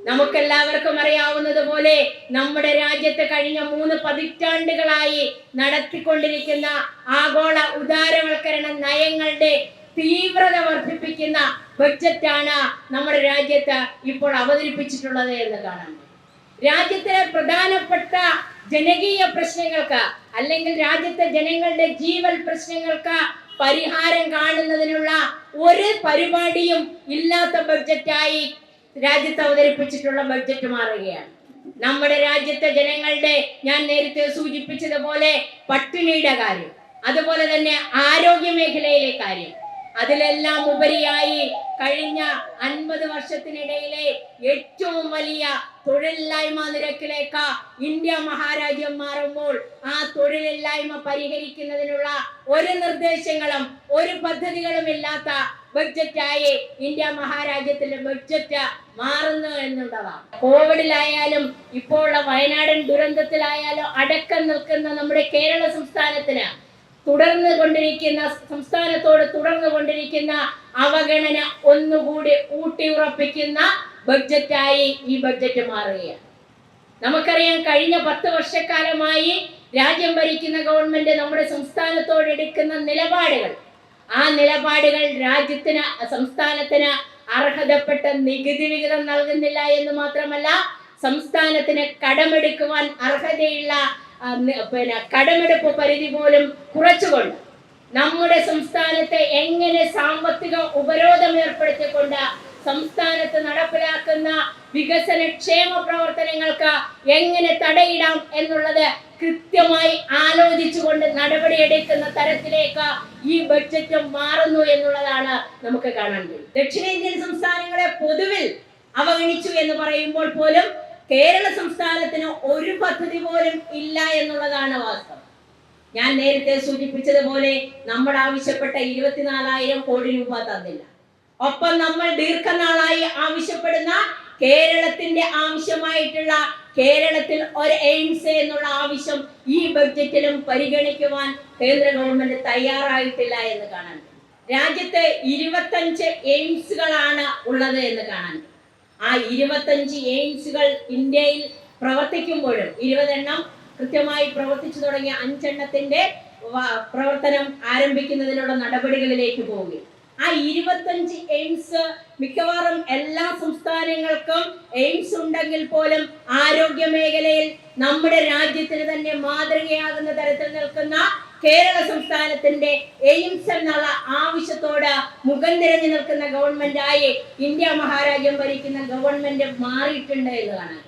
നമുക്കെല്ലാവർക്കും അറിയാവുന്നതുപോലെ നമ്മുടെ രാജ്യത്ത് കഴിഞ്ഞ 3 പതിറ്റാണ്ടുകളായി നടത്തിക്കൊണ്ടിരിക്കുന്ന ആഗോള ഉദാരവൽക്കരണ നയങ്ങളുടെ തീവ്രത വർദ്ധിപ്പിക്കുന്ന ബഡ്ജറ്റാണ് നമ്മുടെ രാജ്യത്ത് ഇപ്പോൾ അവതരിപ്പിച്ചിട്ടുള്ളത് എന്ന് കാണാം. രാജ്യത്തിലെ പ്രധാനപ്പെട്ട ജനകീയ പ്രശ്നങ്ങൾക്ക് അല്ലെങ്കിൽ രാജ്യത്തെ ജനങ്ങളുടെ ജീവൽ പ്രശ്നങ്ങൾക്ക് പരിഹാരം കാണുന്നതിനുള്ള ഒരു പരിപാടിയും ഇല്ലാത്ത ബഡ്ജറ്റായി രാജ്യത്ത് അവതരിപ്പിച്ചിട്ടുള്ള ബഡ്ജറ്റ് മാറുകയാണ്. നമ്മുടെ രാജ്യത്തെ ജനങ്ങളുടെ, ഞാൻ നേരത്തെ സൂചിപ്പിച്ചതുപോലെ, പട്ടിണിയുടെ കാര്യം, അതുപോലെ തന്നെ ആരോഗ്യ മേഖലയിലെ കാര്യം, അതിലെല്ലാം ഉപരിയായി കഴിഞ്ഞ 50 വർഷത്തിനിടയിലെ ഏറ്റവും വലിയ തൊഴിലില്ലായ്മ നിരക്കിലേക്ക് ഇന്ത്യ മഹാരാജ്യം മാറുമ്പോൾ ആ തൊഴിലില്ലായ്മ പരിഹരിക്കുന്നതിനുള്ള ഒരു നിർദ്ദേശങ്ങളും ഒരു പദ്ധതികളും ഇല്ലാത്ത ബഡ്ജറ്റായി ഇന്ത്യ മഹാരാജ്യത്തിന്റെ ബഡ്ജറ്റ് മാറുന്നു എന്നുള്ളതാണ്. കോവിഡിലായാലും ഇപ്പോഴുള്ള വയനാടൻ ദുരന്തത്തിലായാലും അടക്കം നിൽക്കുന്ന നമ്മുടെ കേരള സംസ്ഥാനത്തോട് തുടർന്നു കൊണ്ടിരിക്കുന്ന അവഗണന ഒന്നുകൂടി ഊട്ടിയുറപ്പിക്കുന്ന ബഡ്ജറ്റായി ഈ ബഡ്ജറ്റ് മാറുകയാണ്. നമുക്കറിയാം, കഴിഞ്ഞ 10 വർഷക്കാലമായി രാജ്യം ഭരിക്കുന്ന ഗവൺമെന്റ് നമ്മുടെ സംസ്ഥാനത്തോട് എടുക്കുന്ന നിലപാടുകൾ, ആ നിലപാടുകൾ സംസ്ഥാനത്തിന് അർഹതപ്പെട്ട നികുതി വിഹിതം നൽകുന്നില്ല എന്ന് മാത്രമല്ല, സംസ്ഥാനത്തിന് കടമെടുക്കുവാൻ അർഹതയുള്ള കടമെടുപ്പ് പരിധി പോലും കുറച്ചുകൊണ്ട് നമ്മുടെ സംസ്ഥാനത്തെ എങ്ങനെ സാമ്പത്തിക ഉപരോധം ഏർപ്പെടുത്തിക്കൊണ്ട് സംസ്ഥാനത്ത് നടപ്പിലാക്കുന്ന വികസന ക്ഷേമ പ്രവർത്തനങ്ങൾക്ക് എങ്ങനെ തടയിടാം എന്നുള്ളത് കൃത്യമായി ആലോചിച്ചുകൊണ്ട് നടപടിയെടുക്കുന്ന തരത്തിലേക്ക് ഈ ബഡ്ജറ്റ് മാറുന്നു എന്നുള്ളതാണ് നമുക്ക് കാണാൻ കഴിയും. ദക്ഷിണേന്ത്യൻ സംസ്ഥാനങ്ങളെ പൊതുവിൽ അവഗണിച്ചു എന്ന് പറയുമ്പോൾ പോലും കേരള സംസ്ഥാനത്തിന് ഒരു പദ്ധതി പോലും ഇല്ല എന്നുള്ളതാണ് വാസ്തവം. ഞാൻ നേരത്തെ സൂചിപ്പിച്ചതുപോലെ നമ്മൾ ആവശ്യപ്പെട്ട 24,000 കോടി രൂപ തന്നില്ല. ഒപ്പം നമ്മൾ ദീർഘനാളായി ആവശ്യപ്പെടുന്ന കേരളത്തിന്റെ ആവശ്യമായിട്ടുള്ള കേരളത്തിൽ ഒരു എയിംസ് എന്നുള്ള ആവശ്യം ഈ ബഡ്ജറ്റിലും പരിഗണിക്കുവാൻ കേന്ദ്ര ഗവൺമെന്റ് തയ്യാറായിട്ടില്ല എന്ന് കാണാൻ. രാജ്യത്ത് 25 എയിംസുകളാണ് ഉള്ളത് എന്ന് കാണാൻ. ആ 25 എയിംസുകൾ ഇന്ത്യയിൽ പ്രവർത്തിക്കുമ്പോഴും 20 എണ്ണം കൃത്യമായി പ്രവർത്തിച്ചു തുടങ്ങിയ 5 എണ്ണത്തിന്റെ പ്രവർത്തനം ആരംഭിക്കുന്നതിനുള്ള നടപടികളിലേക്ക് പോവുകയും ആ 25 എയിംസ് മിക്കവാറും എല്ലാ സംസ്ഥാനങ്ങൾക്കും എയിംസ് ഉണ്ടെങ്കിൽ പോലും ആരോഗ്യ മേഖലയിൽ നമ്മുടെ രാജ്യത്തിന് തന്നെ മാതൃകയാകുന്ന തരത്തിൽ നിൽക്കുന്ന കേരള സംസ്ഥാനത്തിന്റെ എയിംസ് എന്നുള്ള ആവശ്യത്തോട് മുഖം തിരഞ്ഞു നിൽക്കുന്ന ഗവൺമെന്റായി ഇന്ത്യ മഹാരാജ്യം ഭരിക്കുന്ന ഗവൺമെന്റ് മാറിയിട്ടുണ്ട് എന്ന് കാണാൻ.